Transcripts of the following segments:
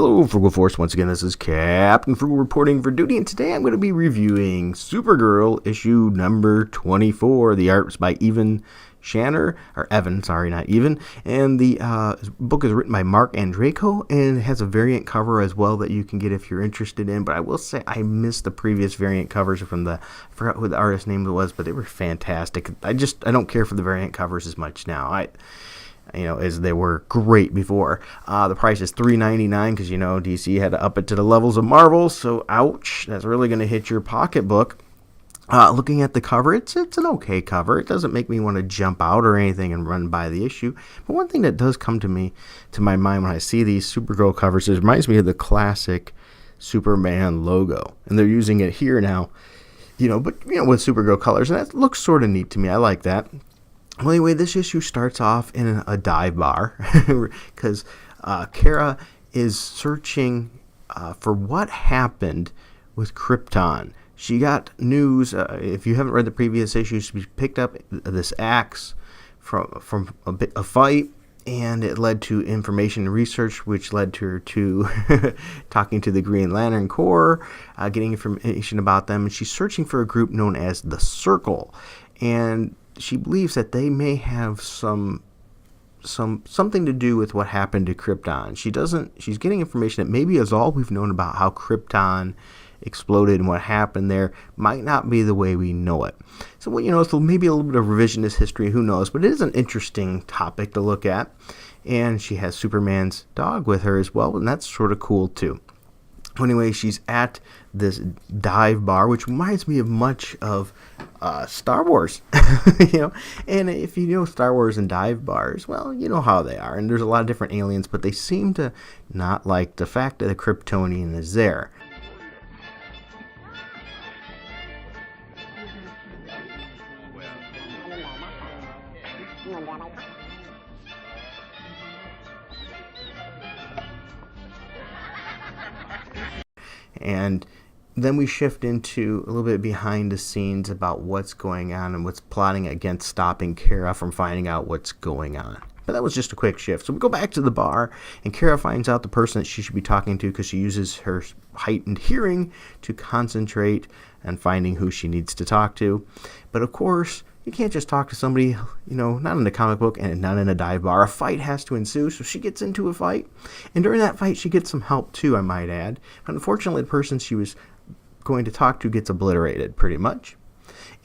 Hello, Frugal Force. Once again, this is Captain Frugal reporting for duty, and today I'm going to be reviewing Supergirl issue number 24. The art was by Evan Shanner, or Evan, sorry, not Evan, and the book is written by Mark Andreyko, and it has a variant cover as well that you can get if you're interested in, but I will say I missed the previous variant covers from I forgot who the artist name was, but they were fantastic. I don't care for the variant covers as much now. As they were great before. The price is $3.99 because, DC had to up it to the levels of Marvel, so ouch, that's really going to hit your pocketbook. Looking at the cover, it's an okay cover. It doesn't make me want to jump out or anything and run by the issue. But one thing that does come to my mind when I see these Supergirl covers, it reminds me of the classic Superman logo. And they're using it here now, with Supergirl colors. And that looks sort of neat to me. I like that. Well, anyway, this issue starts off in a dive bar because Cara is searching for what happened with Krypton. She got news, if you haven't read the previous issue, she picked up this axe from a fight, and it led to information and research, which led to her to talking to the Green Lantern Corps, getting information about them, and she's searching for a group known as the Circle, and she believes that they may have something to do with what happened to Krypton. She's getting information that maybe is all we've known about how Krypton exploded and what happened there might not be the way we know it. So, so maybe a little bit of revisionist history, who knows, but it is an interesting topic to look at. And she has Superman's dog with her as well, and that's sort of cool too. Anyway, she's at this dive bar, which reminds me of much of Star Wars, and if you know Star Wars and dive bars, well, you know how they are, and there's a lot of different aliens, but they seem to not like the fact that a Kryptonian is there. And then we shift into a little bit behind the scenes about what's going on and what's plotting against stopping Cara from finding out what's going on. But that was just a quick shift. So we go back to the bar, and Cara finds out the person that she should be talking to because she uses her heightened hearing to concentrate on finding who she needs to talk to. But of course, you can't just talk to somebody, not in a comic book and not in a dive bar. A fight has to ensue, so she gets into a fight. And during that fight, she gets some help too, I might add. But unfortunately, the person she was going to talk to gets obliterated, pretty much.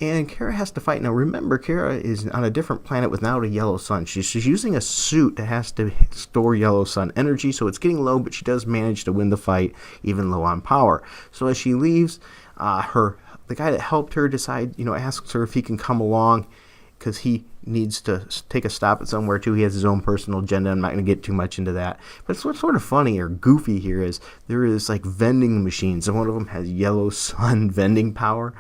And Cara has to fight. Now, remember, Cara is on a different planet without a yellow sun. She's using a suit that has to store yellow sun energy, so it's getting low, but she does manage to win the fight, even low on power. So as she leaves, the guy that helped her asks her if he can come along because he needs to take a stop at somewhere too. He has his own personal agenda. I'm not going to get too much into that. But what's sort of funny or goofy here is there is like vending machines, and one of them has yellow sun vending power.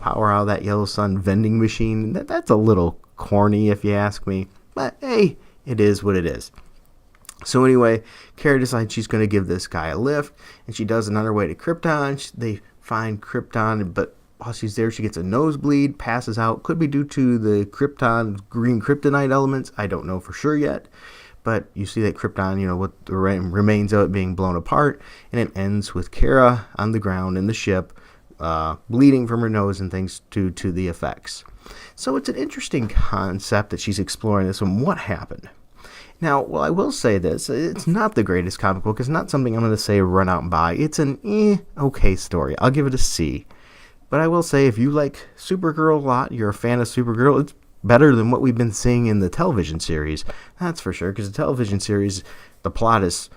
Power out of that yellow sun vending machine. That's a little corny if you ask me. But hey, it is what it is. So anyway, Cara decides she's going to give this guy a lift, and she does, and on her way to Krypton. They find Krypton, but while she's there, she gets a nosebleed, passes out. Could be due to the green kryptonite elements. I don't know for sure yet. But you see that Krypton, what the remains of it being blown apart, and it ends with Cara on the ground in the ship, bleeding from her nose and things due to the effects. So it's an interesting concept that she's exploring this and what happened. Now, I will say this, it's not the greatest comic book. It's not something I'm going to say run out and buy. It's an okay story. I'll give it a C. But I will say, if you like Supergirl a lot, you're a fan of Supergirl, it's better than what we've been seeing in the television series. That's for sure, because the television series, the plot is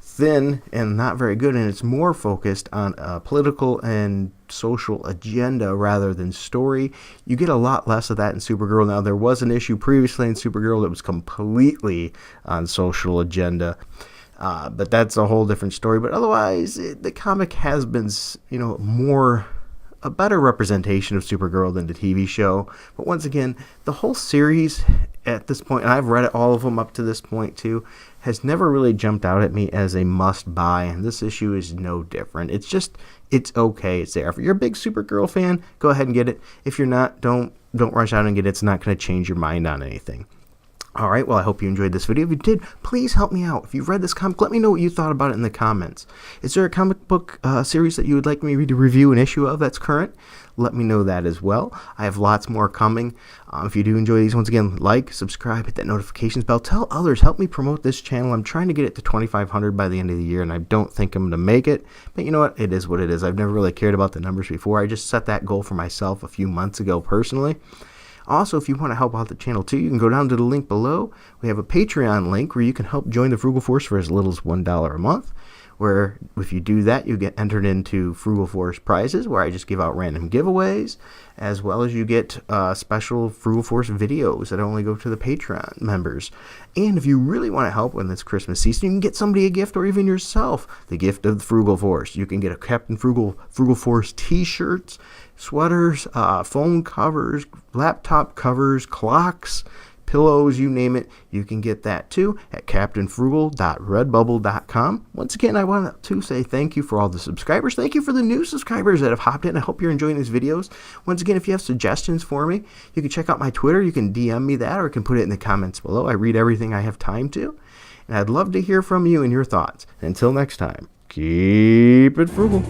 thin and not very good, and it's more focused on a political and social agenda rather than story. You get a lot less of that in Supergirl. Now, there was an issue previously in Supergirl that was completely on social agenda, but that's a whole different story. But otherwise, the comic has been, a better representation of Supergirl than the TV show. But once again, the whole series at this point, and I've read all of them up to this point too, has never really jumped out at me as a must-buy, and this issue is no different. It's okay. It's there. If you're a big Supergirl fan, go ahead and get it. If you're not, don't rush out and get it. It's not going to change your mind on anything. Alright, well, I hope you enjoyed this video. If you did, please help me out. If you've read this comic, let me know what you thought about it in the comments. Is there a comic book series that you would like me to review an issue of that's current? Let me know that as well. I have lots more coming. If you do enjoy these, once again, like, subscribe, hit that notifications bell. Tell others. Help me promote this channel. I'm trying to get it to 2,500 by the end of the year, and I don't think I'm going to make it. But you know what? It is what it is. I've never really cared about the numbers before. I just set that goal for myself a few months ago personally. Also, if you want to help out the channel too, you can go down to the link below. We have a Patreon link where you can help join the Frugal Force for as little as $1 a month. Where if you do that, you get entered into Frugal Force prizes, where I just give out random giveaways, as well as you get special Frugal Force videos that only go to the Patreon members. And if you really want to help in this Christmas season, you can get somebody a gift, or even yourself the gift of the Frugal Force. You can get a Captain Frugal Force t-shirts, sweaters, phone covers, laptop covers, clocks, pillows, you name it. You can get that too at captainfrugal.redbubble.com. Once again, I want to say thank you for all the subscribers. Thank you for the new subscribers that have hopped in. I hope you're enjoying these videos. Once again, if you have suggestions for me, you can check out my Twitter. You can DM me that, or you can put it in the comments below. I read everything I have time to, and I'd love to hear from you and your thoughts. Until next time, keep it frugal.